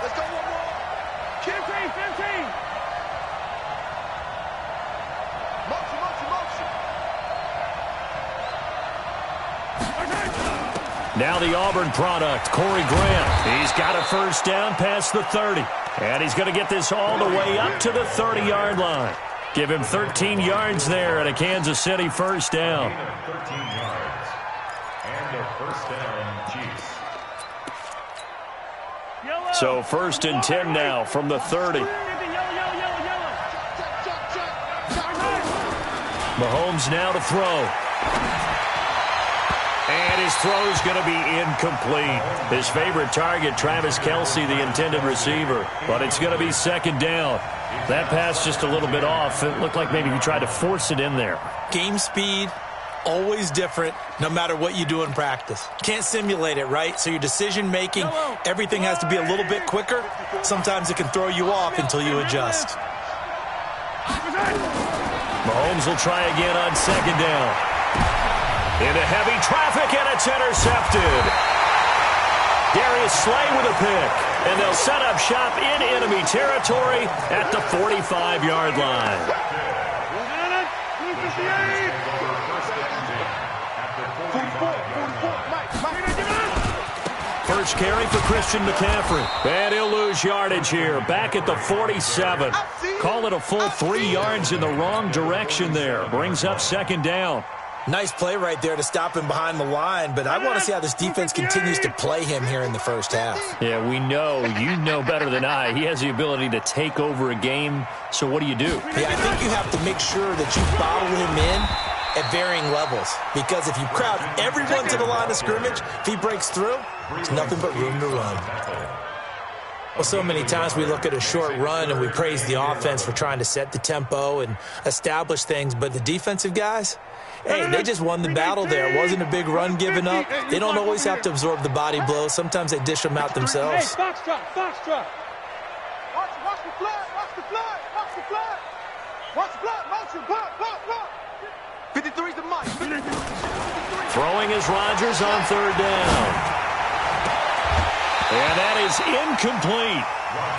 Let's go one more. 15. Motion. Now the Auburn product, Corey Graham. He's got a first down past the 30. And he's going to get this all the way up to the 30-yard line. Give him 13 yards there at a Kansas City first down. 13 yards. And a first down, Chiefs. So 1st and 10 now from the 30. Mahomes now to throw. And his throw is going to be incomplete. His favorite target, Travis Kelce, the intended receiver. But it's going to be 2nd down. That pass just a little bit off. It looked like maybe he tried to force it in there. Game speed, always different, no matter what you do in practice. Can't simulate it, right? So your decision-making, everything has to be a little bit quicker. Sometimes it can throw you off until you adjust. Mahomes will try again on 2nd down. Into heavy traffic, and it's intercepted. Darius Slay with a pick. And they'll set up shop in enemy territory at the 45-yard line. First carry for Christian McCaffrey. And he'll lose yardage here. Back at the 47. Call it a full 3 yards in the wrong direction there. Brings up 2nd down. Nice play right there to stop him behind the line, but I want to see how this defense continues to play him here in the first half. Yeah, we know. You know better than I. He has the ability to take over a game, so what do you do? Yeah, I think you have to make sure that you bottle him in at varying levels, because if you crowd everyone to the line of scrimmage, if he breaks through, there's nothing but room to run. Well, so many times we look at a short run and we praise the offense for trying to set the tempo and establish things, but the defensive guys, hey, they just won the battle there. It wasn't a big run given up. They don't always have to absorb the body blows. Sometimes they dish them out themselves. Hey, box drop. Watch the flat. Motion, block. 53's the mic. Throwing is Rodgers on 3rd down. And that is incomplete.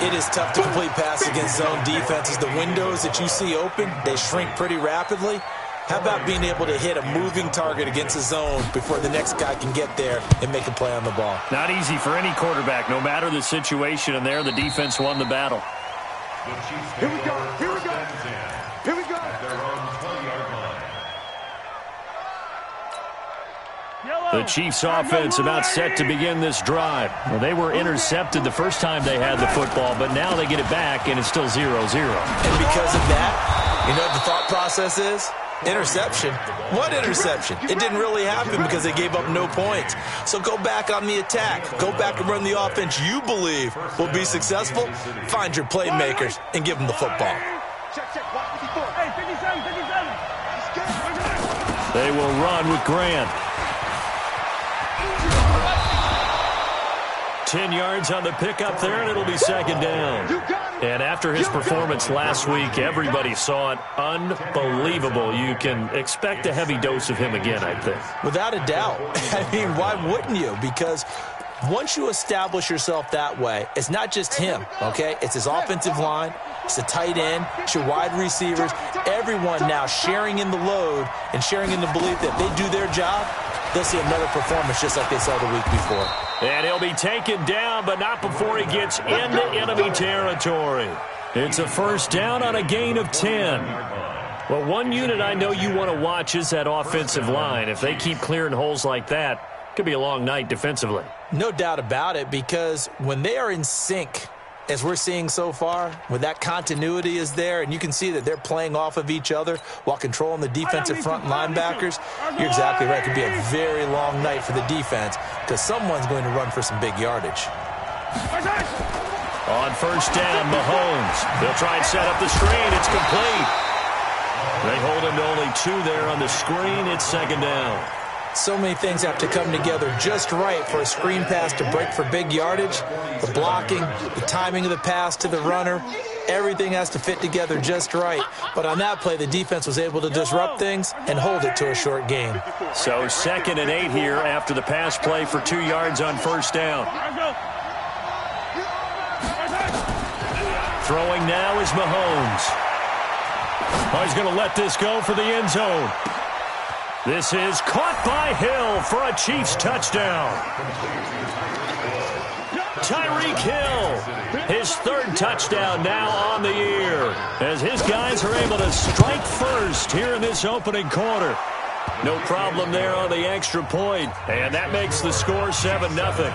It is tough to complete pass against zone defenses. The windows that you see open, they shrink pretty rapidly. How about being able to hit a moving target against a zone before the next guy can get there and make a play on the ball? Not easy for any quarterback, no matter the situation, and there the defense won the battle. Here we go. They're on 20-yard line. The Chiefs offense about set to begin this drive. Well, they were intercepted the first time they had the football, but now they get it back, and it's still 0-0. And because of that, you know what the thought process is? Interception. What interception? It didn't really happen because they gave up no points. So go back on the attack. Go back and run the offense you believe will be successful. Find your playmakers and give them the football. They will run with Grant. 10 yards on the pickup there, and it'll be 2nd down. And after his performance last week, everybody saw it. Unbelievable. You can expect a heavy dose of him again, I think. Without a doubt. I mean, why wouldn't you? Because once you establish yourself that way, it's not just him, okay? It's his offensive line, it's the tight end, it's your wide receivers, everyone now sharing in the load and sharing in the belief that they do their job, they'll see another performance just like they saw the week before. And he'll be taken down, but not before he gets into enemy territory. It's a first down on a gain of 10. Well, one unit I know you want to watch is that offensive line. If they keep clearing holes like that, it could be a long night defensively. No doubt about it, because when they are in sync, as we're seeing so far, when that continuity is there, and you can see that they're playing off of each other while controlling the defensive front linebackers, you're exactly right. It could be a very long night for the defense because someone's going to run for some big yardage. On first down, Mahomes. They'll try and set up the screen. It's complete. They hold him to only 2 there on the screen. It's 2nd down. So many things have to come together just right for a screen pass to break for big yardage. The blocking, the timing of the pass to the runner, Everything has to fit together just right. But on that play, the defense was able to disrupt things and hold it to a short game. So 2nd and 8 here after the pass play for 2 yards on first down. Throwing now is Mahomes. Oh, he's going to let this go for the end zone. This is caught by Hill for a Chiefs touchdown. Tyreek Hill, his 3rd touchdown now on the year, as his guys are able to strike first here in this opening quarter. No problem there on the extra point, and that makes the score 7-0.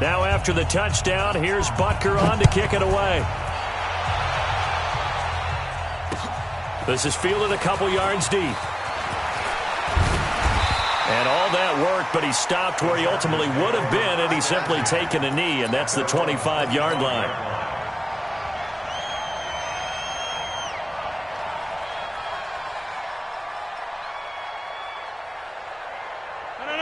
Now after the touchdown, here's Butker on to kick it away. This is fielded a couple yards deep. And all that worked, but he stopped where he ultimately would have been, and he's simply taken a knee, and that's the 25-yard line.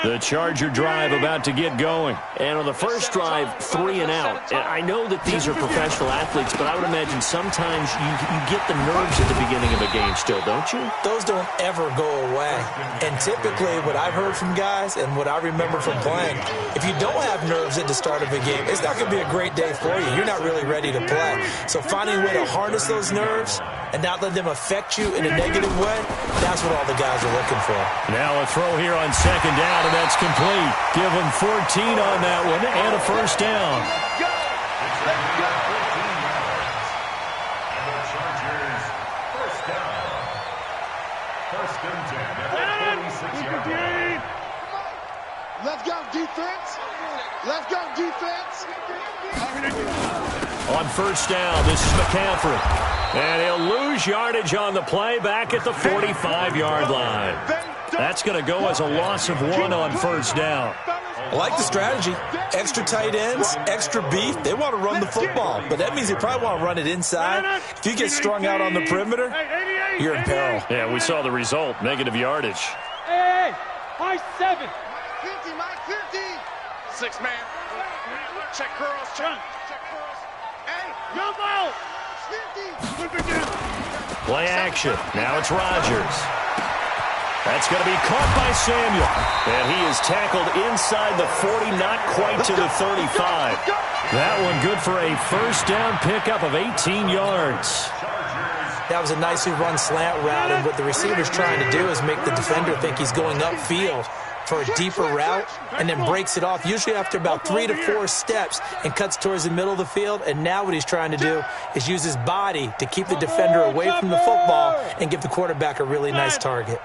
The Charger drive about to get going. And on the first drive, 3 and out. And I know that these are professional athletes, but I would imagine sometimes you get the nerves at the beginning of a game still, don't you? Those don't ever go away. And typically what I've heard from guys and what I remember from playing, if you don't have nerves at the start of a game, it's not going to be a great day for you. You're not really ready to play. So finding a way to harness those nerves and not let them affect you in a negative way, that's what all the guys are looking for. Now a throw here on 2nd down, and that's complete. Give them 14 on that one and a first down. Let's go, defense. Let's go, defense. On first down, this is McCaffrey. And he'll lose yardage on the play back at the 45-yard line. That's going to go as a loss of 1 on first down. I like the strategy. Extra tight ends, extra beef. They want to run the football, but that means they probably want to run it inside. If you get strung out on the perimeter, you're in peril. Yeah, we saw the result, negative yardage. Hey, high 7. 50, Mike, 50. 6 man. Check girls, check. Check girls. Hey, jump out. 50. Play action. Now it's Rodgers. That's going to be caught by Samuel. And he is tackled inside the 40, not quite to the 35. That one good for a first down pickup of 18 yards. That was a nicely run slant route, and what the receiver's trying to do is make the defender think he's going upfield for a deeper route and then breaks it off, usually after about 3 to 4 steps, and cuts towards the middle of the field. And now what he's trying to do is use his body to keep the defender away from the football and give the quarterback a really nice target.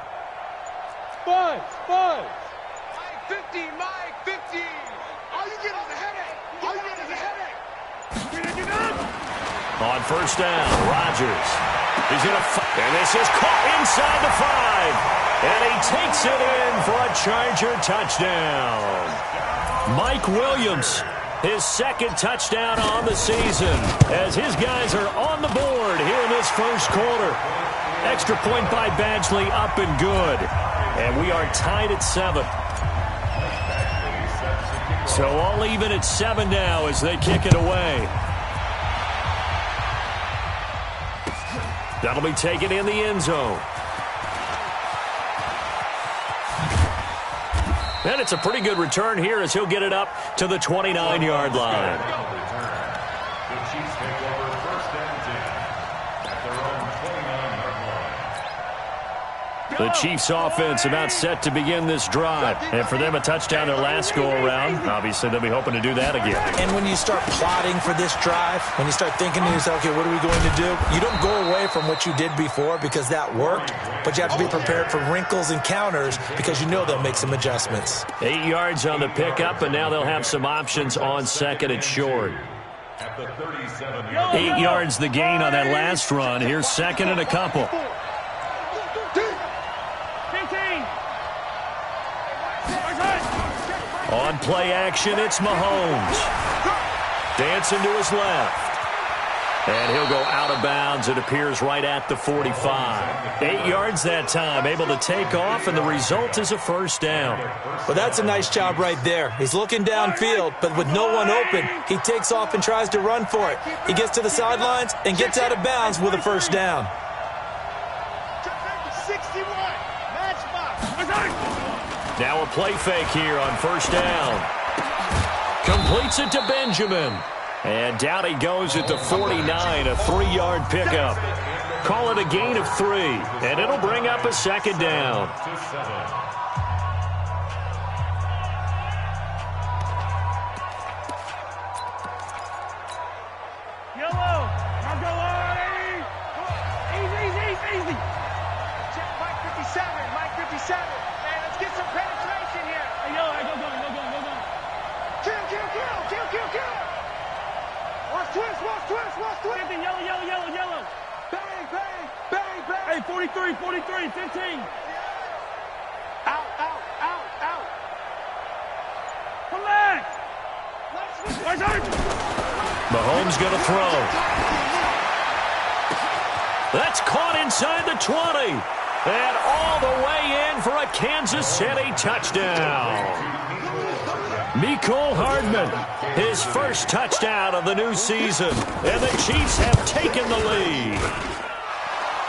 5. Mike 50, Mike 50. All you get is a headache. All you get is a headache. On first down, Rodgers. He's going to, and this is caught inside the 5. And he takes it in for a Charger touchdown. Mike Williams, his 2nd touchdown on the season, as his guys are on the board here in this first quarter. Extra point by Badgley, up and good. And we are tied at 7. So all even at 7 now as they kick it away. That'll be taken in the end zone. And it's a pretty good return here as he'll get it up to the 29-yard line. The Chiefs take over first and 10 at their own 29-yard line. The Chiefs offense about set to begin this drive. And for them, a touchdown their last go-around. Obviously, they'll be hoping to do that again. And when you start plotting for this drive, when you start thinking to yourself, okay, what are we going to do? You don't go away from what you did before because that worked, but you have to be prepared for wrinkles and counters because you know they'll make some adjustments. 8 yards on the pickup, and now they'll have some options on 2nd and short. At the 37-yard 8 yards the gain on that last run. Here's 2nd and a couple. On play action, it's Mahomes. Dancing to his left. And he'll go out of bounds. It appears right at the 45. 8 yards that time, able to take off, and the result is a first down. Well, that's a nice job right there. He's looking downfield, but with no one open, he takes off and tries to run for it. He gets to the sidelines and gets out of bounds with a first down. 61. Match. Now a play fake here on first down. Completes it to Benjamin. And down he goes at the 49, a 3-yard pickup. Call it a gain of 3, and it'll bring up a second down. Yellow. Now go on. Easy. Check Mike 57. Mike 57. Hey, let's get some penetration here. Hey, yellow. Hey, go. Kill. Watch twist. Yellow. Bang. Hey, 43, 15. Out. Come back. Mahomes going to throw. That's caught inside the 20. And all the way in for a Kansas City touchdown. Mecole Hardman, his first touchdown of the new season. And the Chiefs have taken the lead.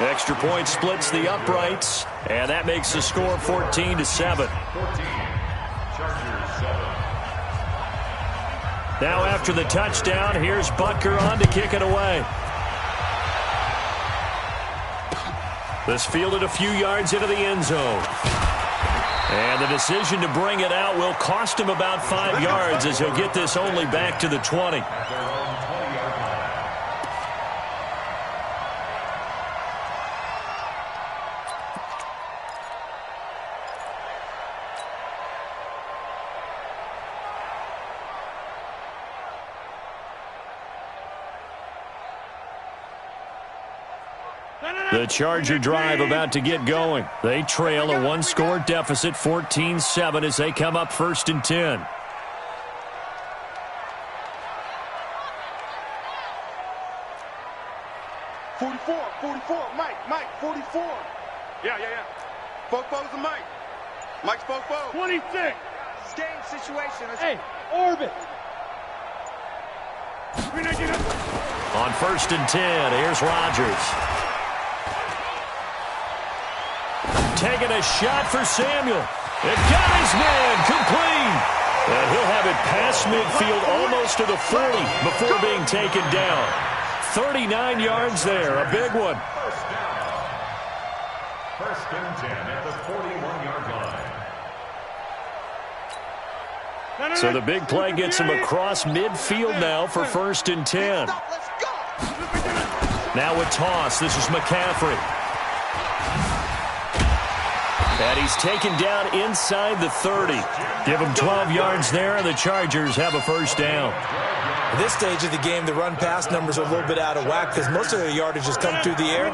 Extra point splits the uprights. And that makes the score 14-7. Now after the touchdown, here's Butker on to kick it away. This fielded a few yards into the end zone. And the decision to bring it out will cost him about 5 yards as he'll get this only back to the 20. The Charger drive about to get going. They trail a 1-score deficit, 14-7, as they come up 1st and 10. Mike, 44. Yeah. Fofo's the Mike. Mike's Fofo. 26. This is game situation. Hey, orbit. On 1st and 10, here's Rodgers. Taking a shot for Samuel. It got his man complete. And he'll have it past midfield almost to the 40 before being taken down. 39 yards there, a big one. First and 10 at the 41-yard line. So the big play gets him across midfield now for 1st and 10. Now a toss. This is McCaffrey. And he's taken down inside the 30. Give him 12 yards there, and the Chargers have a first down. At this stage of the game, the run-pass numbers are a little bit out of whack because most of their yardage has come through the air.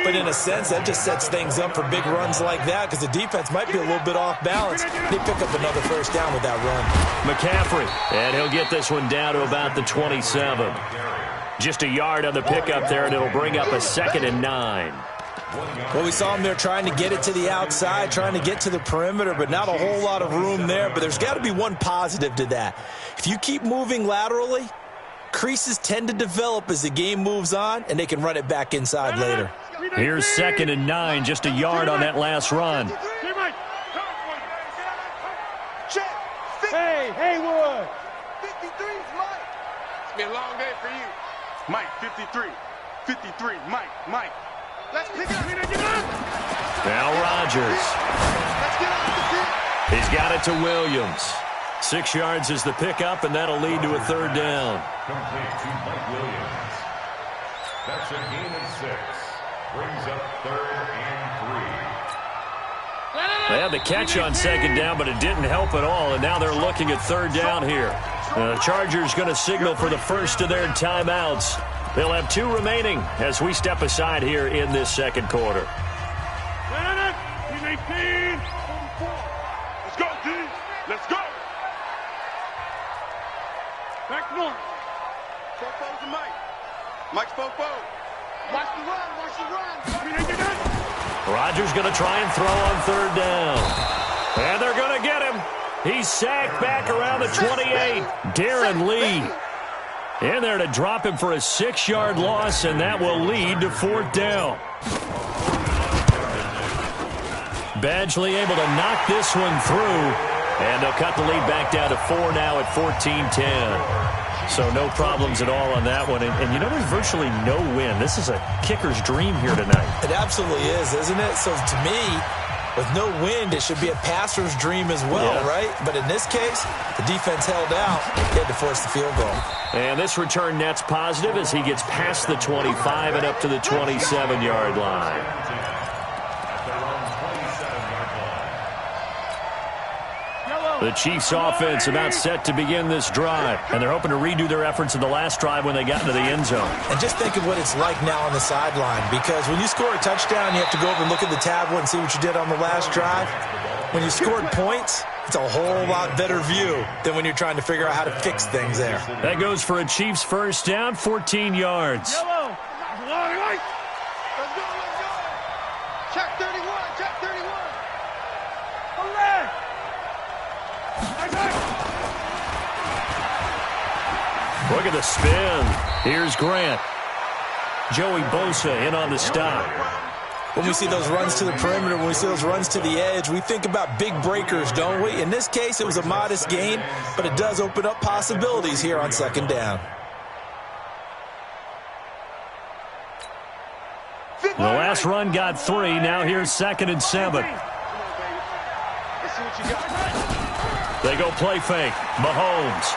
But in a sense, that just sets things up for big runs like that because the defense might be a little bit off balance. They pick up another first down with that run. McCaffrey, and he'll get this one down to about the 27. Just a yard on the pickup there, and it'll bring up a 2nd and 9. Well, we saw him there trying to get it to the outside, trying to get to the perimeter, but not a whole lot of room there. But there's got to be one positive to that. If you keep moving laterally, creases tend to develop as the game moves on, and they can run it back inside later. Here's 2nd and 9, just a yard on that last run. Hey, Haywood. 53's Mike. It's been a long day for you. Mike, 53. 53, Mike. Let's pick it up. Now Rodgers. Let's get off the field. He's got it to Williams. 6 yards is the pickup, and that'll lead to a 3rd down. Complete to Mike Williams. That's a gain of 6. Brings up 3rd and 3. They had the catch on 2nd down, but it didn't help at all, and now they're looking at 3rd down here. The Chargers going to signal for the first of their timeouts. They'll have 2 remaining as we step aside here in this 2nd quarter. Let's go, D. Let's go. Back north. Fofo's the Mike. Mike's both. Watch the run. Rodgers going to try and throw on third down. And they're going to get him. He's sacked back around the 28. Darren Lee in there to drop him for a 6-yard loss, and that will lead to fourth down. Badgley able to knock this one through, and they'll cut the lead back down to 4 now at 14-10. So no problems at all on that one. And you know, there's virtually no win. This is a kicker's dream here tonight. It absolutely is, isn't it? So to me, with no wind, it should be a passer's dream as well, right? But in this case, the defense held out. They had to force the field goal. And this return net's positive as he gets past the 25 and up to the 27-yard line. The Chiefs offense about set to begin this drive, and they're hoping to redo their efforts in the last drive when they got into the end zone. And just think of what it's like now on the sideline, because when you score a touchdown, you have to go over and look at the tablet and see what you did on the last drive. When you scored points, it's a whole lot better view than when you're trying to figure out how to fix things there. That goes for a Chiefs first down, 14 yards. Yellow. Let's go. Check 31. Look at the spin. Here's Grant. Joey Bosa in on the stop. When we see those runs to the perimeter, when we see those runs to the edge, we think about big breakers, don't we? In this case, it was a modest gain, but it does open up possibilities here on second down. The last run got 3. Now here's 2nd and 7. They go play fake. Mahomes.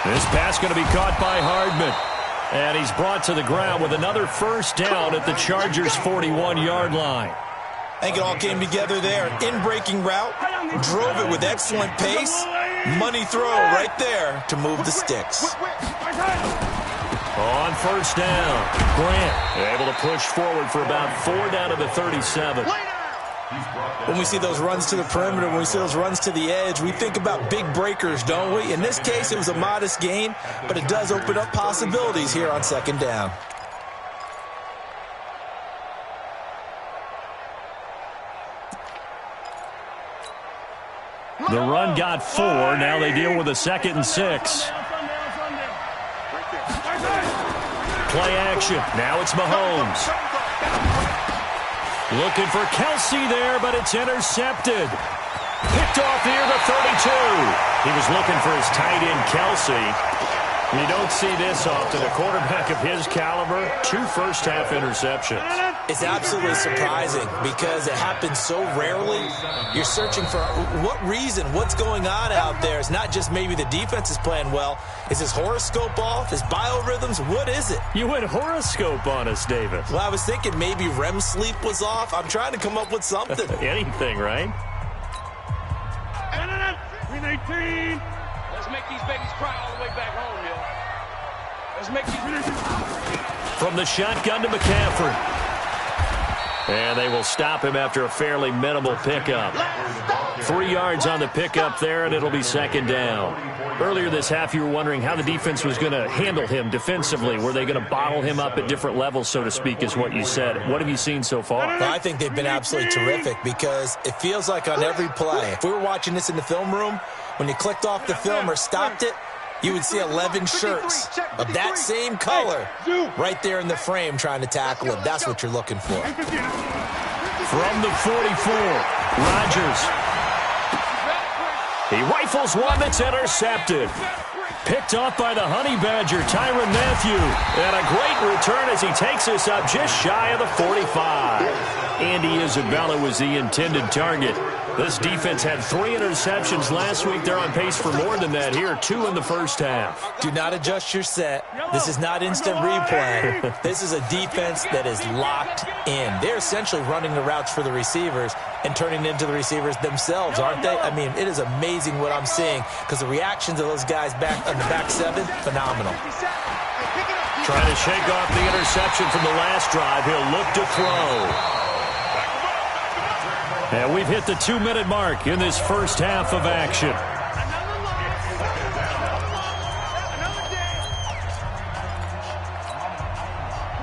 This pass going to be caught by Hardman. And he's brought to the ground with another first down at the Chargers' 41-yard line. I think it all came together there. In-breaking route, drove it with excellent pace. Money throw right there to move the sticks. On first down, Grant able to push forward for about 4 down to the 37. When we see those runs to the perimeter, when we see those runs to the edge, we think about big breakers, don't we? In this case, it was a modest gain, but it does open up possibilities here on second down. The run got 4. Now they deal with a 2nd and 6. Play action. Now it's Mahomes. Looking for Kelsey there, but it's intercepted. Picked off near the 32. He was looking for his tight end, Kelsey. You don't see this often. A quarterback of his caliber, 2 first-half interceptions. It's absolutely surprising because it happens so rarely. You're searching for what reason, what's going on out there. It's not just maybe the defense is playing well. Is his horoscope off? His biorhythms? What is it? You went horoscope on us, David. Well, I was thinking maybe REM sleep was off. I'm trying to come up with something. Anything, right? 18. Let's make these babies cry all the way back home, yo. Let's make these... From the shotgun to McCaffrey. And they will stop him after a fairly minimal pickup. 3 yards on the pickup there, and it'll be 2nd down. Earlier this half, you were wondering how the defense was going to handle him defensively. Were they going to bottle him up at different levels, so to speak, is what you said. What have you seen so far? Well, I think they've been absolutely terrific because it feels like on every play, if we were watching this in the film room, when you clicked off the film or stopped it, you would see 11 shirts of that same color right there in the frame trying to tackle him. That's what you're looking for. From the 44, Rodgers. He rifles one that's intercepted. Picked off by the Honey Badger, Tyrann Mathieu. And a great return as he takes us up just shy of the 45. Andy Isabella was the intended target. This defense had 3 interceptions last week. They're on pace for more than that here, 2 in the first half. Do not adjust your set. This is not instant replay. This is a defense that is locked in. They're essentially running the routes for the receivers and turning into the receivers themselves, aren't they? I mean, it is amazing what I'm seeing because the reactions of those guys back on the back 7, phenomenal. Trying to shake off the interception from the last drive. He'll look to throw. And we've hit the 2-minute mark in this first half of action.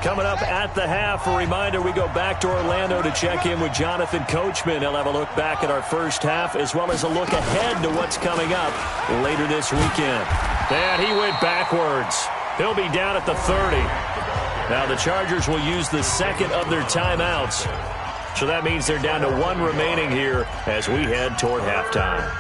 Coming up at the half, a reminder, we go back to Orlando to check in with Jonathan Coachman. He'll have a look back at our first half as well as a look ahead to what's coming up later this weekend. And he went backwards. He'll be down at the 30. Now the Chargers will use the second of their timeouts. So that means they're down to one remaining here as we head toward halftime.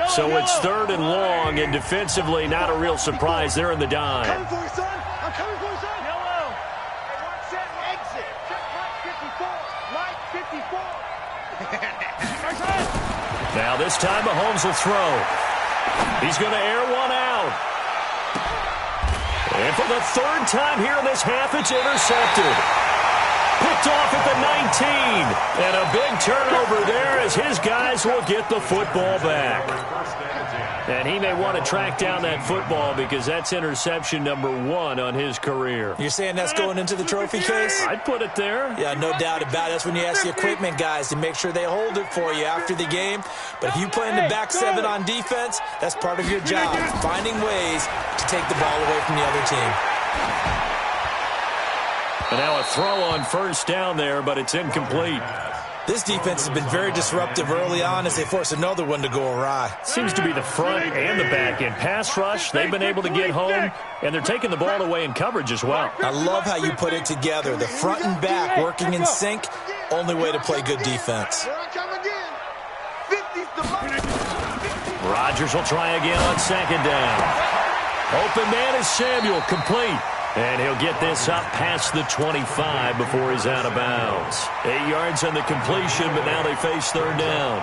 So it's third and long, and defensively, not a real surprise. They're in the dime. I'm coming for you, son. I'm coming for you, son. Yellow. Hey, one set, exit. Check right 54. Right 54. Now this time Mahomes will throw. He's going to air one out. And for the third time here in this half, it's intercepted. Picked off at the 19. And a big turnover there as his guys will get the football back. And he may want to track down that football because that's interception number 1 on his career. You're saying that's going into the trophy case? I'd put it there. Yeah, no doubt about it. That's when you ask the equipment guys to make sure they hold it for you after the game. But if you play in the back 7 on defense, that's part of your job, finding ways to take the ball away from the other team. And now a throw on first down there, but it's incomplete. This defense has been very disruptive early on as they force another one to go awry. Seems to be the front and the back end. Pass rush, they've been able to get home, and they're taking the ball away in coverage as well. I love how you put it together. The front and back working in sync, only way to play good defense. Rodgers will try again on second down. Open man is Samuel, complete. And he'll get this up past the 25 before he's out of bounds. 8 yards on the completion, but now they face third down.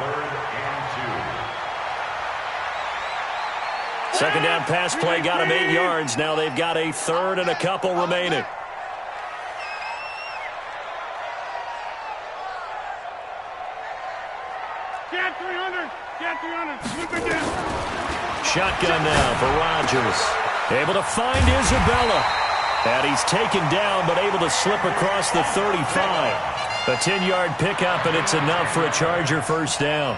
Second down pass play got him 8 yards. Now they've got a third and a couple remaining. Get 300. Get 300. Shotgun now for Rodgers. Able to find Isabella. And he's taken down, but able to slip across the 35. A 10-yard pickup, and it's enough for a Charger first down.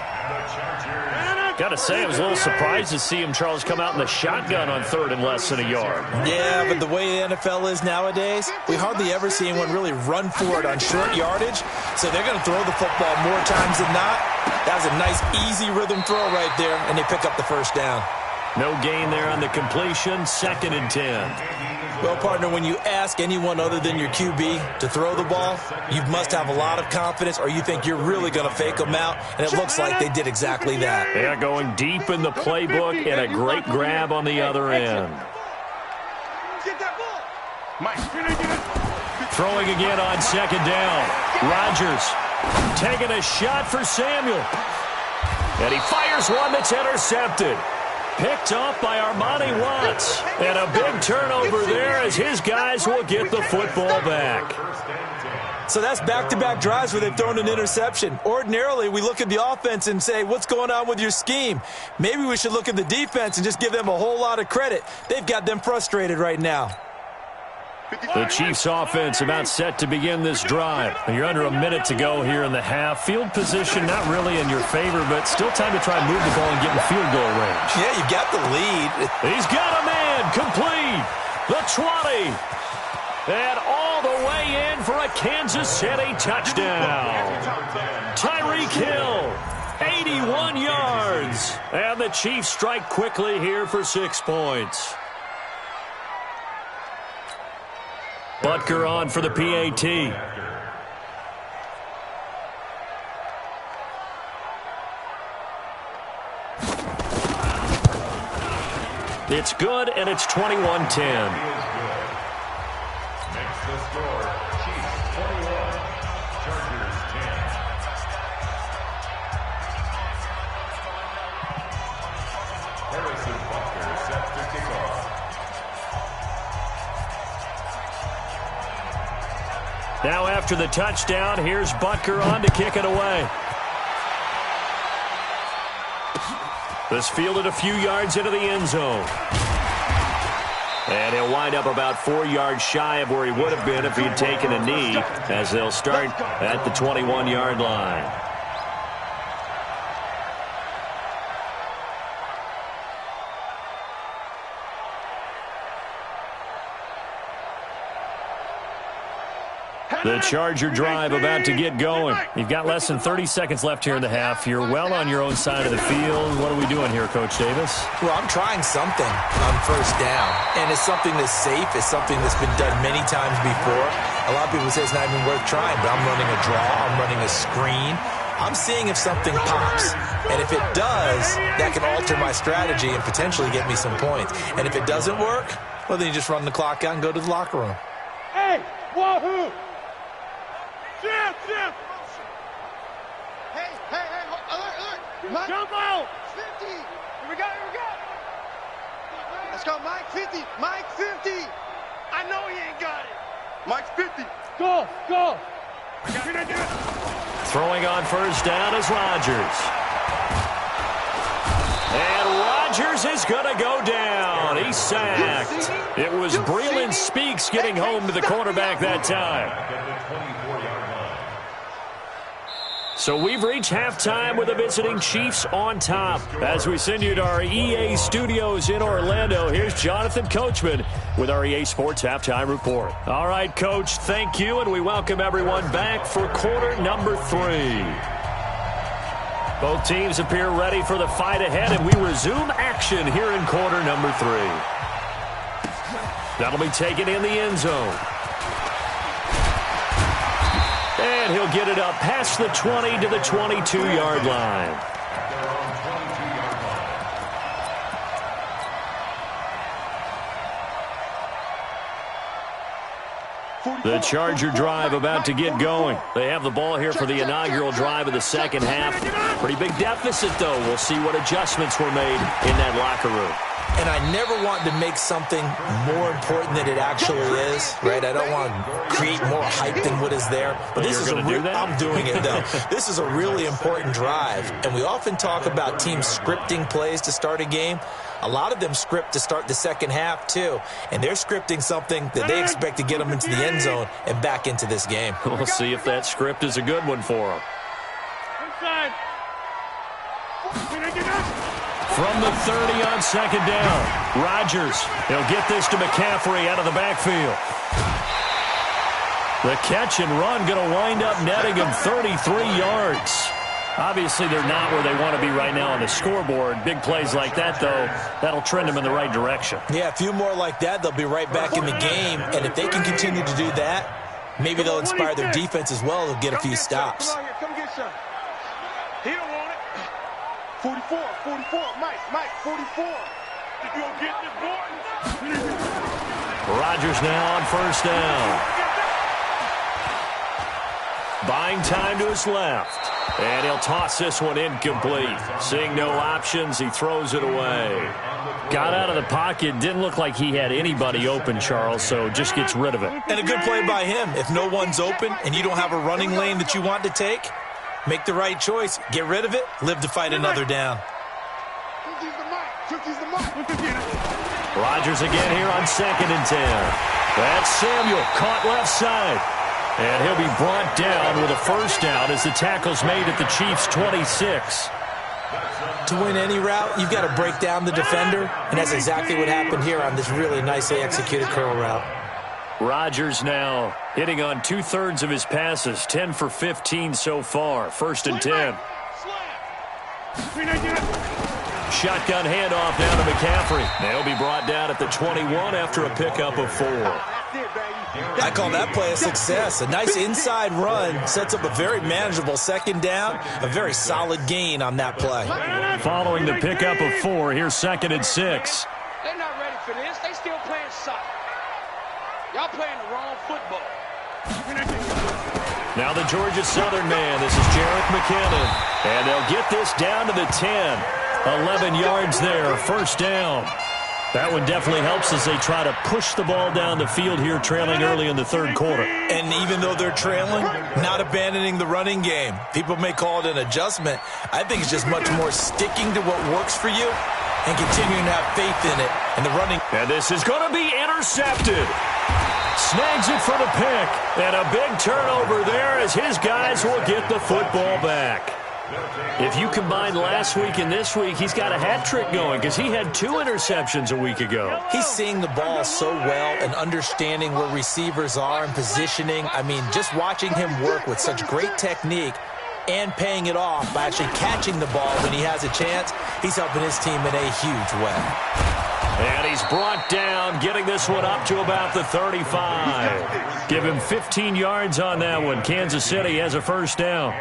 Got to say, I was a little surprised to see him, Charles, come out in the shotgun on third and less than a yard. Yeah, but the way the NFL is nowadays, we hardly ever see anyone really run for it on short yardage. So they're going to throw the football more times than not. That was a nice, easy rhythm throw right there, and they pick up the first down. No gain there on the completion, 2nd and 10. Well, partner, when you ask anyone other than your QB to throw the ball, you must have a lot of confidence or you think you're really going to fake them out, and it looks like they did exactly that. Yeah, going deep in the playbook and a great grab on the other end. Throwing again on second down. Rodgers taking a shot for Samuel. And he fires one that's intercepted. Picked off by Armani Watts. And a big turnover there as his guys will get the football back. So that's back-to-back drives where they've thrown an interception. Ordinarily, we look at the offense and say, what's going on with your scheme? Maybe we should look at the defense and just give them a whole lot of credit. They've got them frustrated right now. The Chiefs offense about set to begin this drive. You're under a minute to go here in the half. Field position not really in your favor, but still time to try and move the ball and get in field goal range. Yeah, you've got the lead. He's got a man complete. The 20. And all the way in for a Kansas City touchdown. Tyreek Hill, 81 yards. And the Chiefs strike quickly here for 6 points. Butker on for the PAT. It's good, and it's 21-10. Makes the score, Chiefs 21, Chargers 10. Harrison Butker set to kick off. Now after the touchdown, here's Butker on to kick it away. This fielded a few yards into the end zone. And he'll wind up about 4 yards shy of where he would have been if he'd taken a knee, as they'll start at the 21-yard line. The Charger drive about to get going. You've got less than 30 seconds left here in the half. You're well on your own side of the field. What are we doing here, Coach Davis? Well, I'm trying something on first down, and it's something that's safe. It's something that's been done many times before. A lot of people say it's not even worth trying, but I'm running a draw. I'm running a screen. I'm seeing if something pops, and if it does, that can alter my strategy and potentially get me some points. And if it doesn't work, well, then you just run the clock out and go to the locker room. Hey, wahoo! Jim! Hey, alert! Jump out! 50! Here we go! Let's go, Mike 50! Mike 50! I know he ain't got it! Mike's 50! Go! You're not doing it! Throwing on first down is Rodgers. And Rodgers is going to go down. He's sacked. It was Breland Speaks getting home to the quarterback that time. So we've reached halftime with the visiting Chiefs on top. As we send you to our EA studios in Orlando, here's Jonathan Coachman with our EA Sports Halftime Report. All right, Coach, thank you, and we welcome everyone back for quarter number 3. Both teams appear ready for the fight ahead, and we resume action here in quarter number 3. That'll be taken in the end zone. And he'll get it up past the 20 to the 22-yard line. The Charger drive about to get going. They have the ball here for the inaugural drive of the second half. Pretty big deficit, though. We'll see what adjustments were made in that locker room. And I never want to make something more important than it actually is, right? I don't want to create more hype than what is there. But this is I'm doing it, though. This is a really important drive. And we often talk about teams scripting plays to start a game. A lot of them script to start the second half, too. And they're scripting something that they expect to get them into the end zone and back into this game. We'll see if that script is a good one for them. Inside. From the 30 on second down, Rodgers. He'll get this to McCaffrey out of the backfield. The catch and run going to wind up netting him 33 yards. Obviously, they're not where they want to be right now on the scoreboard. Big plays like that, though, that'll trend them in the right direction. Yeah, a few more like that, they'll be right back in the game. And if they can continue to do that, maybe they'll inspire their defense as well. They'll get a few stops. Come get some. He don't want it. 44, Mike, 44. Did you get this, boy? Rodgers now on first down. Buying time to his left. And he'll toss this one incomplete. Seeing no options, he throws it away. Got out of the pocket. Didn't look like he had anybody open, Charles, so just gets rid of it. And a good play by him. If no one's open and you don't have a running lane that you want to take, make the right choice. Get rid of it. Live to fight another down. Rodgers again here on 2nd and 10. That's Samuel caught left side. And he'll be brought down with a first down as the tackle's made at the Chiefs' 26. To win any route, you've got to break down the defender, and that's exactly what happened here on this really nicely executed curl route. Rodgers now hitting on 2/3 of his passes, 10 for 15 so far. 1st and 10. Shotgun handoff down to McCaffrey. They'll be brought down at the 21 after a pickup of 4. I call that play a success. A nice inside run sets up a very manageable second down. A very solid gain on that play. Following the pickup of 4, here's 2nd and 6. They're not ready for this. They still playing soccer. Y'all playing the wrong football. Now the Georgia Southern man. This is Jerick McKinnon. And they'll get this down to the 10. 11 yards there, first down. That one definitely helps as they try to push the ball down the field here, trailing early in the 3rd quarter. And even though they're trailing, not abandoning the running game. People may call it an adjustment. I think it's just much more sticking to what works for you and continuing to have faith in it and the running. And this is going to be intercepted. Snags it for the pick. And a big turnover there as his guys will get the football back. If you combine last week and this week, he's got a hat trick going because he had 2 interceptions a week ago. He's seeing the ball so well and understanding where receivers are and positioning. I mean, just watching him work with such great technique and paying it off by actually catching the ball when he has a chance, he's helping his team in a huge way. And he's brought down, getting this one up to about the 35. Give him 15 yards on that one. Kansas City has a first down.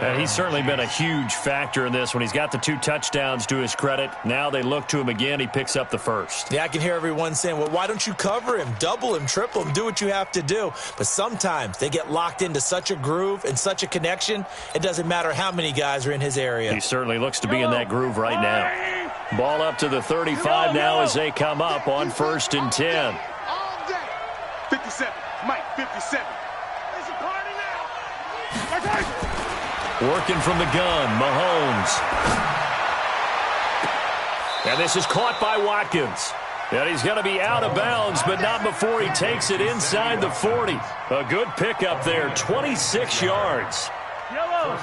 And he's certainly been a huge factor in this one. He's got the 2 touchdowns to his credit. Now they look to him again. He picks up the first. Yeah, I can hear everyone saying, well, why don't you cover him? Double him, triple him, do what you have to do. But sometimes they get locked into such a groove and such a connection, it doesn't matter how many guys are in his area. He certainly looks to be in that groove right now. Ball up to the 35 now as they come up on 1st and 10. 57, Mike, 57. It's a party now. Working from the gun, Mahomes. And this is caught by Watkins. And he's going to be out of bounds, but not before he takes it inside the 40. A good pickup there, 26 yards. Yellow.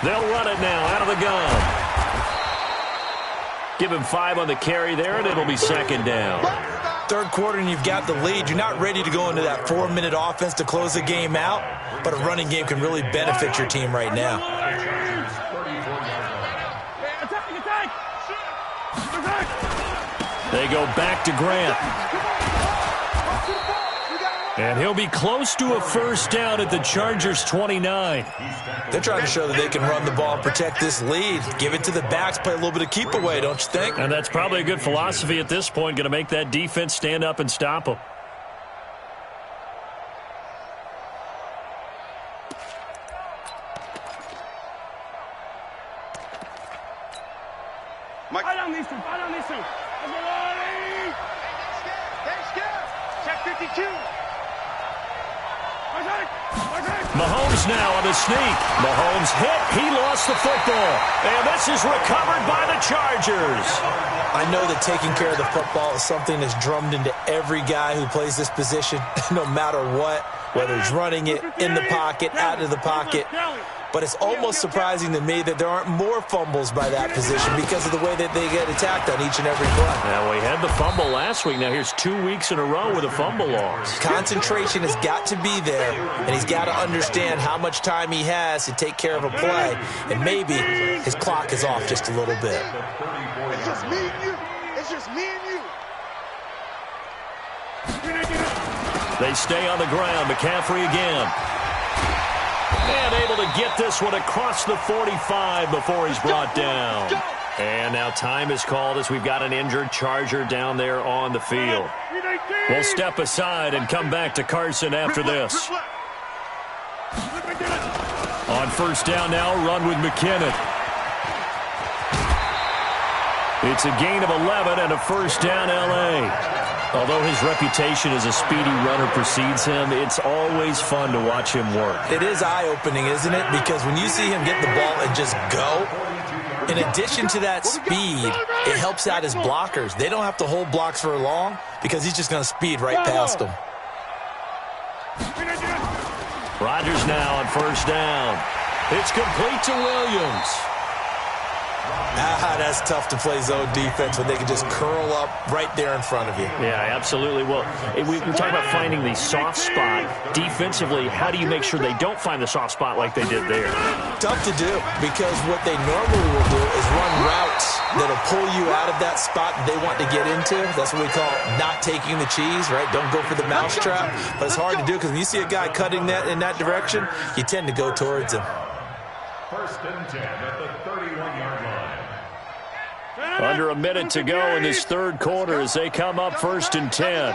They'll run it now out of the gun. Give him 5 on the carry there, and it'll be 2nd down. Third quarter and you've got the lead. You're not ready to go into that 4-minute offense to close the game out, but a running game can really benefit your team right now. They go back to Grant. And he'll be close to a first down at the Chargers' 29. They're trying to show that they can run the ball and protect this lead. Give it to the backs, play a little bit of keep away, don't you think? And that's probably a good philosophy at this point, going to make that defense stand up and stop them. Mike. I don't need to. Check 52. Mahomes now on the sneak. Mahomes hit. He lost the football. And this is recovered by the Chargers. I know that taking care of the football is something that's drummed into every guy who plays this position, no matter what, whether he's running it in the pocket, out of the pocket. But it's almost surprising to me that there aren't more fumbles by that position because of the way that they get attacked on each and every play. Now, we had the fumble last week. Now, here's 2 weeks in a row with a fumble loss. Concentration has got to be there, and he's got to understand how much time he has to take care of a play, and maybe his clock is off just a little bit. It's just me and you. It's just me and you. They stay on the ground. McCaffrey again. And able to get this one across the 45 before he's brought down. And now time is called as we've got an injured Charger down there on the field. We'll step aside and come back to Carson after this. On first down now, run with McKinnon. It's a gain of 11 and a first down L.A. Although his reputation as a speedy runner precedes him, it's always fun to watch him work. It is eye-opening, isn't it? Because when you see him get the ball and just go, in addition to that speed, it helps out his blockers. They don't have to hold blocks for long because he's just going to speed right past them. Rodgers now on first down. It's complete to Williams. That's tough to play zone defense when they can just curl up right there in front of you. Yeah, absolutely. Well, we talk about finding the soft spot. Defensively, how do you make sure they don't find the soft spot like they did there? Tough to do because what they normally will do is run routes that'll pull you out of that spot that they want to get into. That's what we call not taking the cheese, right? Don't go for the mousetrap. But it's hard to do because when you see a guy cutting that in that direction, you tend to go towards him. 1st and 10 at the 31-yard line. Under a minute to go in this third quarter as they come up 1st and 10.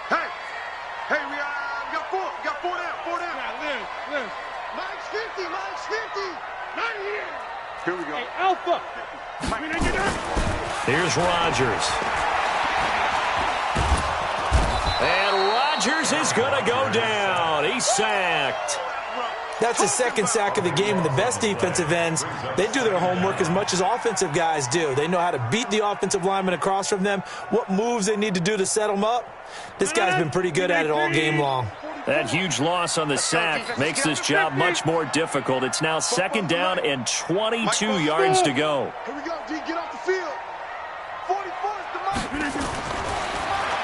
Hey, we got 4. We got 4 down. 4 down. Liz. Mike's 50. Not here. Here we go. Hey, Alpha. Here's Rodgers. And Rodgers is going to go down. He's sacked. That's his second sack of the game, and the best defensive ends, they do their homework as much as offensive guys do. They know how to beat the offensive lineman across from them, what moves they need to do to set them up. This guy's been pretty good at it all game long. That huge loss on the sack makes this job much more difficult. It's now second down and 22 yards to go. Here we go, D. Get off the field. 44 is the mark.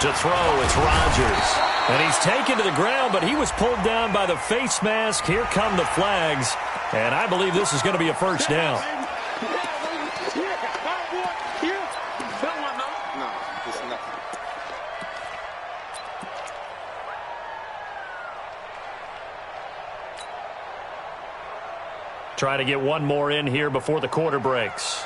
To throw, it's Rodgers. And he's taken to the ground, but he was pulled down by the face mask. Here come the flags. And I believe this is going to be a first down. Try to get one more in here before the quarter breaks.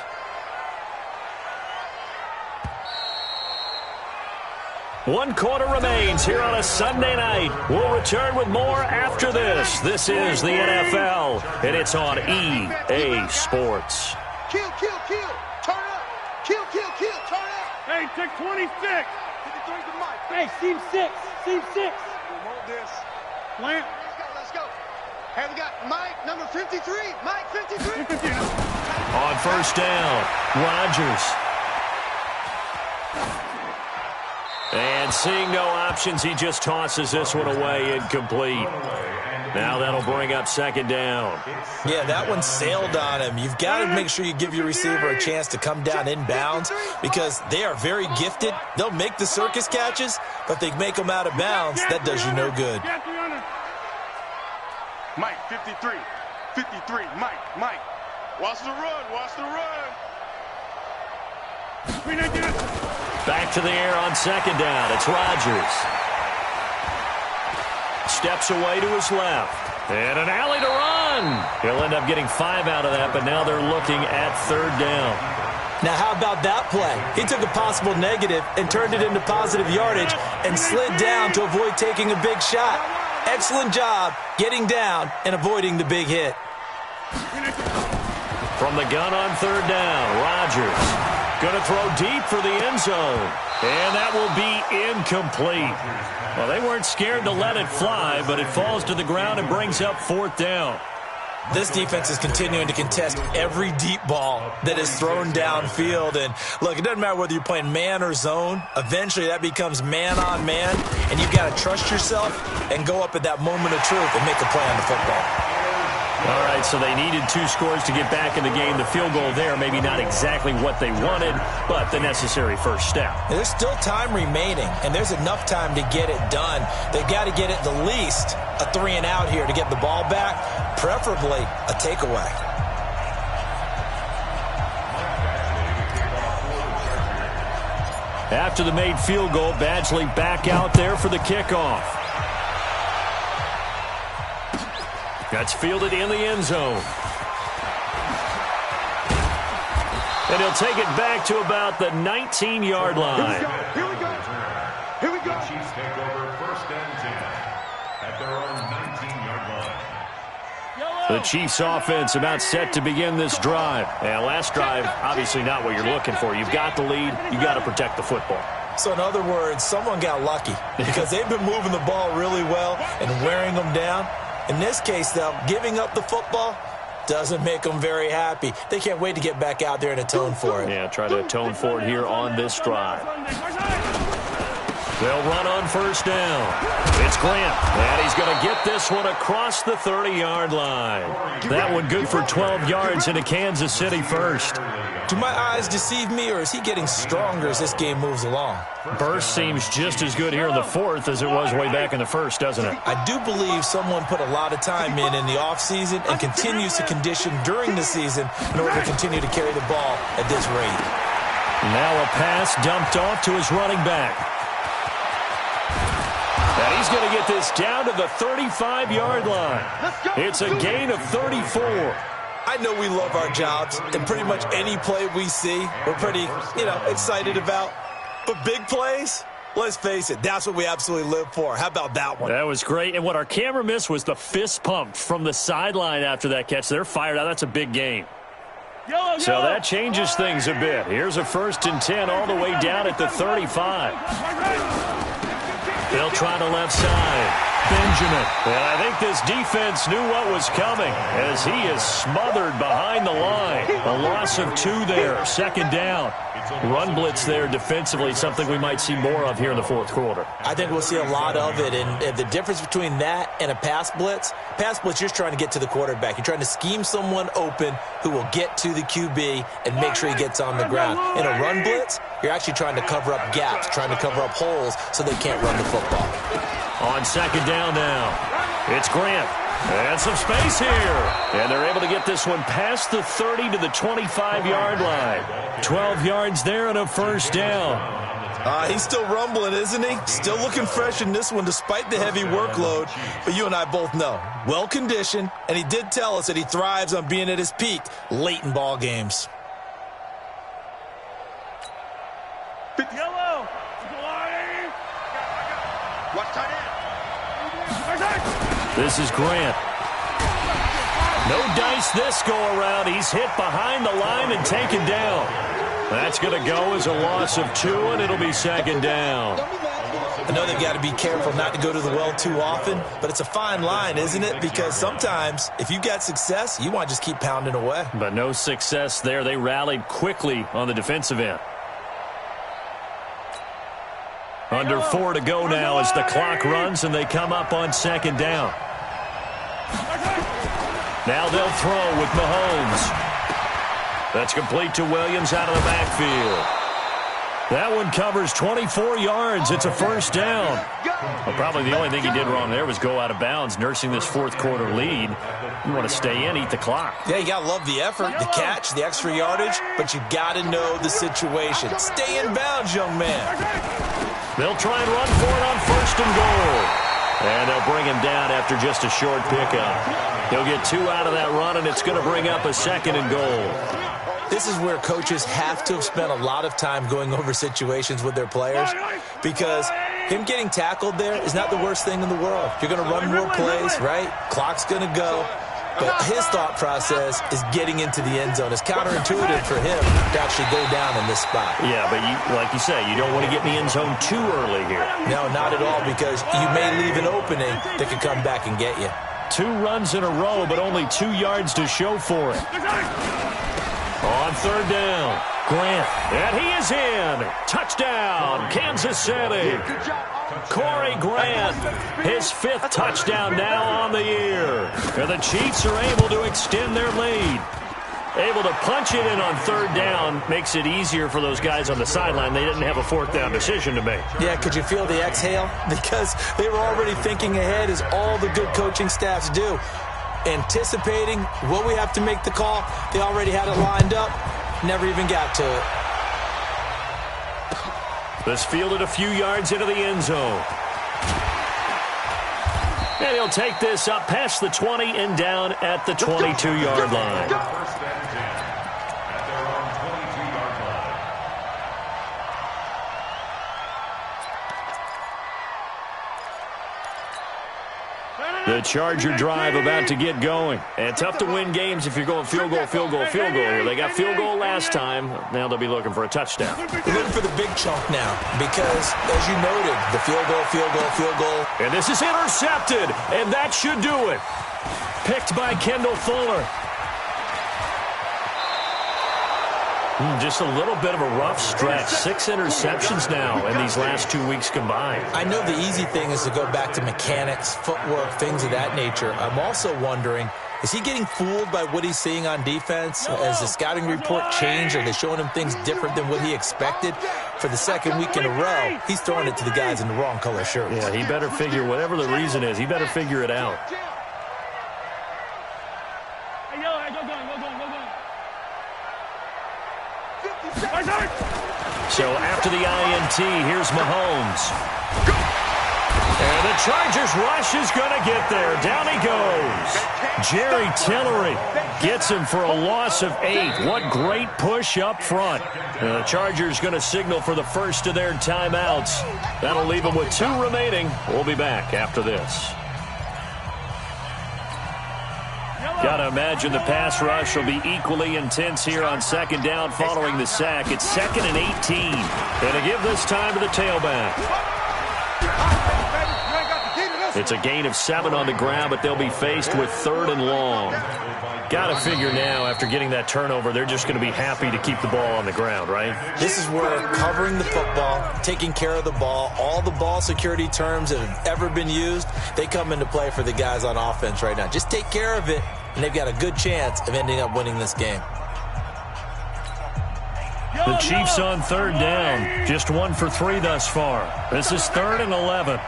One quarter remains here on a Sunday night. We'll return with more after this. This is the NFL, and it's on EA Sports. Kill, kill, kill. Turn up. Kill, kill, kill. Turn up. Hey, take 26. 53's the mic. Hey, seam 6. Seam 6. We want this. Plant. Let's go. Hey, we got Mike, number 53. Mike, 53. On first down, Rodgers. And seeing no options, he just tosses this one away, incomplete. Now that'll bring up second down. Yeah, that one sailed on him. You've got to make sure you give your receiver a chance to come down inbounds because they are very gifted. They'll make the circus catches, but if they make them out of bounds, that does you no good. Mike, 53. 53. Mike. Watch the run. Watch the run. Back to the air on second down. It's Rodgers. Steps away to his left. And an alley to run. He'll end up getting 5 out of that, but now they're looking at third down. Now, how about that play? He took a possible negative and turned it into positive yardage and slid down to avoid taking a big shot. Excellent job getting down and avoiding the big hit. From the gun on third down, Rodgers going to throw deep for the end zone. And that will be incomplete. Well, they weren't scared to let it fly, but it falls to the ground and brings up fourth down. This defense is continuing to contest every deep ball that is thrown downfield. And, look, it doesn't matter whether you're playing man or zone. Eventually, that becomes man-on-man, and you've got to trust yourself and go up at that moment of truth and make a play on the football. All right, so they needed 2 scores to get back in the game. The field goal there, maybe not exactly what they wanted, but the necessary first step. There's still time remaining, and there's enough time to get it done. They've got to get at the least a 3-and-out here to get the ball back, preferably a takeaway. After the made field goal, Badgley back out there for the kickoff. That's fielded in the end zone. And he'll take it back to about the 19-yard line. Here we go. Here we go. The Chiefs take over first and 10 at their own 19-yard line. The Chiefs offense about set to begin this drive. And last drive, obviously not what you're looking for. You've got the lead. You've got to protect the football. So in other words, someone got lucky because they've been moving the ball really well and wearing them down. In this case, though, giving up the football doesn't make them very happy. They can't wait to get back out there and atone for it. Yeah, try to atone for it here on this drive. They'll run on first down. It's Grant, and he's going to get this one across the 30-yard line. That one good for 12 yards into Kansas City first. Do my eyes deceive me, or is he getting stronger as this game moves along? Burst seems just as good here in the fourth as it was way back in the first, doesn't it? I do believe someone put a lot of time in the offseason and continues to condition during the season in order to continue to carry the ball at this rate. Now a pass dumped off to his running back. And he's going to get this down to the 35-yard line. It's a gain of 34. I know we love our jobs, and pretty much any play we see, we're pretty, excited about. But big plays, let's face it, that's what we absolutely live for. How about that one? That was great. And what our camera missed was the fist pump from the sideline after that catch. They're fired out. That's a big game. So that changes things a bit. Here's a 1st and 10 all the way down at the 35. They'll try the left side. Benjamin. And I think this defense knew what was coming as he is smothered behind the line. A loss of 2 there, second down. Run blitz there defensively, something we might see more of here in the fourth quarter. I think we'll see a lot of it, and the difference between that and a pass blitz, you're just trying to get to the quarterback. You're trying to scheme someone open who will get to the QB and make sure he gets on the ground. In a run blitz, you're actually trying to cover up gaps, trying to cover up holes so they can't run the football. On second down now, it's Grant. And some space here. And they're able to get this one past the 30 to the 25-yard line. 12 yards there and a first down. He's still rumbling, isn't he? Still looking fresh in this one despite the heavy workload. But you and I both know, well-conditioned, and he did tell us that he thrives on being at his peak late in ball games. Yellow. Watch tight end. This is Grant. No dice this go-around. He's hit behind the line and taken down. That's going to go as a loss of 2, and it'll be second down. I know they've got to be careful not to go to the well too often, but it's a fine line, isn't it? Because sometimes, if you've got success, you want to just keep pounding away. But no success there. They rallied quickly on the defensive end. Under 4 to go now as the clock runs and they come up on second down. Now they'll throw with Mahomes. That's complete to Williams out of the backfield. That one covers 24 yards. It's a first down. Well, probably the only thing he did wrong there was go out of bounds, nursing this fourth quarter lead. You want to stay in, eat the clock. Yeah, you got to love the effort, the catch, the extra yardage, but you got to know the situation. Stay in bounds, young man. They'll try and run for it on first and goal. And they'll bring him down after just a short pickup. He'll get 2 out of that run, and it's going to bring up a second and goal. This is where coaches have to have spent a lot of time going over situations with their players, because him getting tackled there is not the worst thing in the world. You're going to run more plays, right? Clock's going to go. But his thought process is getting into the end zone. It's counterintuitive for him to actually go down in this spot. Yeah, but like you say, you don't want to get in the end zone too early here. No, not at all, because you may leave an opening that could come back and get you. 2 runs in a row, but only 2 yards to show for it. On third down, Grant. And he is in. Touchdown, Kansas City. Corey Grant, his 5th touchdown now on the year. And the Chiefs are able to extend their lead. Able to punch it in on third down makes it easier for those guys on the sideline. They didn't have a 4th down decision to make. Yeah, could you feel the exhale? Because they were already thinking ahead, as all the good coaching staffs do. Anticipating what we have to make the call. They already had it lined up. Never even got to it. This fielded a few yards into the end zone. And he'll take this up past the 20 and down at the 22-yard line. First and 10 at their own 22-yard line. The Charger drive about to get going. And tough to win games if you're going field goal here. They got field goal last time. Now they'll be looking for a touchdown. They're looking for the big chunk now because, as you noted, the field goal. And this is intercepted, and that should do it. Picked by Kendall Fuller. Just a little bit of a rough stretch. 6 interceptions now in these last 2 weeks combined. I know the easy thing is to go back to mechanics, footwork, things of that nature. I'm also wondering, is he getting fooled by what he's seeing on defense? Has the scouting report changed? Are they showing him things different than what he expected? For the second week in a row, he's throwing it to the guys in the wrong color shirts. Yeah, he better figure, whatever the reason is, he better figure it out. So after the INT, here's Mahomes. And the Chargers rush is going to get there. Down he goes. Jerry Tillery gets him for a loss of 8. What great push up front. And the Chargers going to signal for the first of their timeouts. That'll leave them with 2 remaining. We'll be back after this. Got to imagine the pass rush will be equally intense here on second down following the sack. It's 2nd and 18. And to give this time to the tailback. It's a gain of 7 on the ground, but they'll be faced with 3rd and long. Got to figure now, after getting that turnover, they're just going to be happy to keep the ball on the ground, right? This is where covering the football, taking care of the ball, all the ball security terms that have ever been used, they come into play for the guys on offense right now. Just take care of it, and they've got a good chance of ending up winning this game. The Chiefs on 3rd down. Just 1 for 3 thus far. This is 3rd and 11.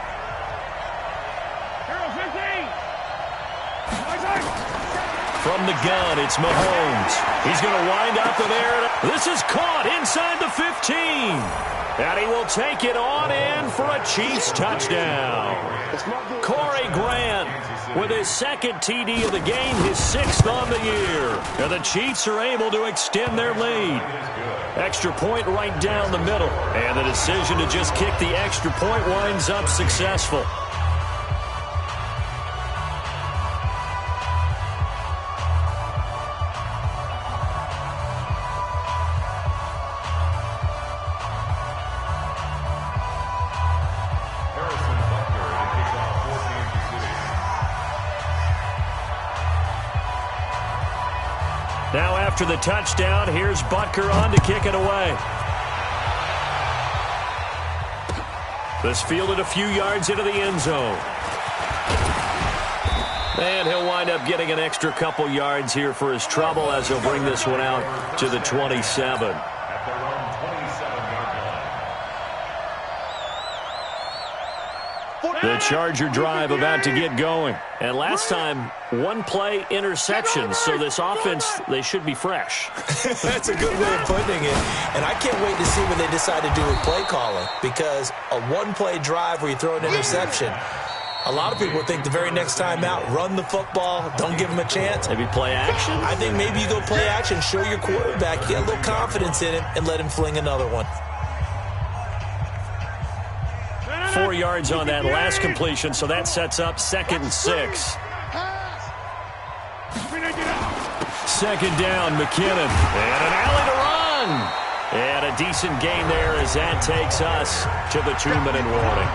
From the gun, it's Mahomes. He's going to wind up in there. This is caught inside the 15. And he will take it on in for a Chiefs touchdown. Corey Grant with his 2nd TD of the game, his 6th on the year. And the Chiefs are able to extend their lead. Extra point right down the middle. And the decision to just kick the extra point winds up successful. Now after the touchdown, here's Butker on to kick it away. This fielded a few yards into the end zone. And he'll wind up getting an extra couple yards here for his trouble as he'll bring this one out to the 27. The Charger drive about to get going. And last time, 1-play interception. So this offense, they should be fresh. That's a good way of putting it. And I can't wait to see what they decide to do with play calling. Because a 1-play drive where you throw an interception, a lot of people think the very next time out, run the football, don't give them a chance. Maybe play action? I think maybe you go play action, show your quarterback, you get a little confidence in him, and let him fling another one. 4 yards on that last completion, so that sets up 2nd and 6. 2nd down, McKinnon. And an alley to run. And a decent gain there as that takes us to the 2-minute warning.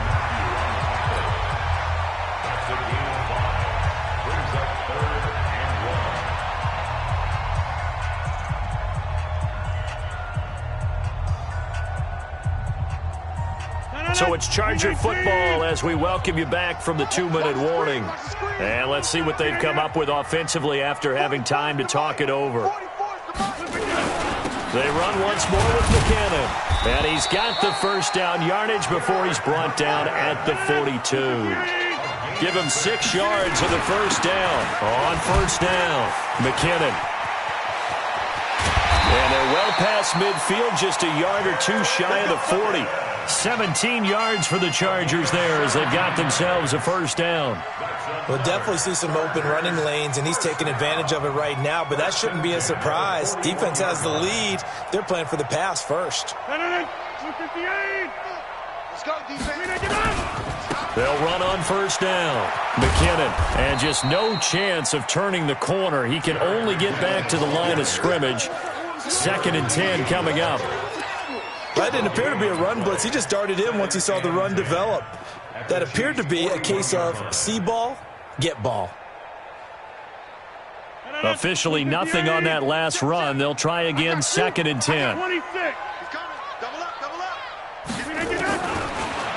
So it's Charger football as we welcome you back from the 2-minute warning. And let's see what they've come up with offensively after having time to talk it over. They run once more with McKinnon. And he's got the 1st down yardage before he's brought down at the 42. Give him 6 yards of the 1st down. On 1st down, McKinnon. And they're well past midfield, just a yard or 2 shy of the 40. 17 yards for the Chargers there as they've got themselves a 1st down. We'll definitely see some open running lanes, and he's taking advantage of it right now, but that shouldn't be a surprise. Defense has the lead. They're playing for the pass first. They'll run on 1st down. McKinnon, and just no chance of turning the corner. He can only get back to the line of scrimmage. 2nd and 10 coming up. That didn't appear to be a run blitz. He just darted in once he saw the run develop. That appeared to be a case of see ball, get ball. Officially nothing on that last run. They'll try again 2nd and 10.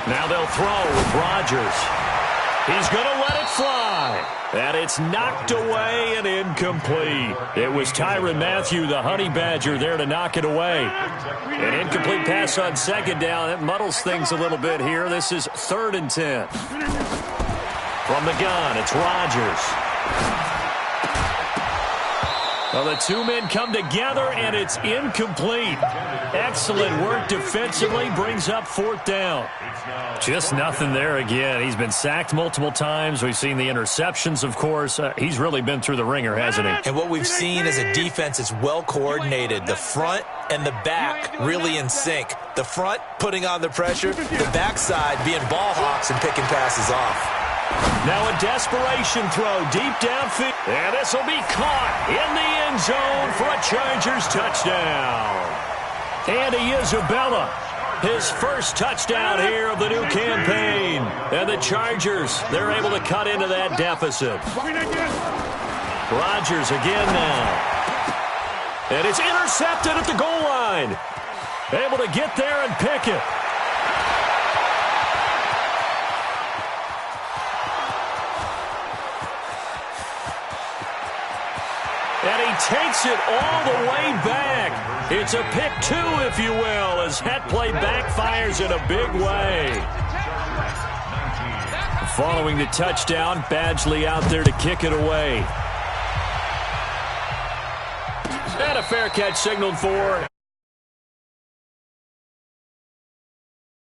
Now they'll throw with Rodgers. He's going to let it fly. And it's knocked away and incomplete. It was Tyrann Mathieu, the Honey Badger, there to knock it away. An incomplete pass on 2nd down. It muddles things a little bit here. This is 3rd and 10. From the gun, it's Rodgers. Well, the 2 men come together, and it's incomplete. Excellent work defensively, brings up 4th down. Just nothing there again. He's been sacked multiple times. We've seen the interceptions, of course. He's really been through the ringer, hasn't he? And what we've seen is a defense that's well coordinated. The front and the back really in sync. The front putting on the pressure, the backside being ball hawks and picking passes off. Now a desperation throw deep downfield. And this will be caught in the end zone for a Chargers touchdown. Andy Isabella, his 1st touchdown here of the new campaign. And the Chargers, they're able to cut into that deficit. Rodgers again now. And it's intercepted at the goal line. Able to get there and pick it. And he takes it all the way back. It's a pick two, if you will, as that play backfires in a big way. Following the touchdown, Badgley out there to kick it away. And a fair catch signaled for.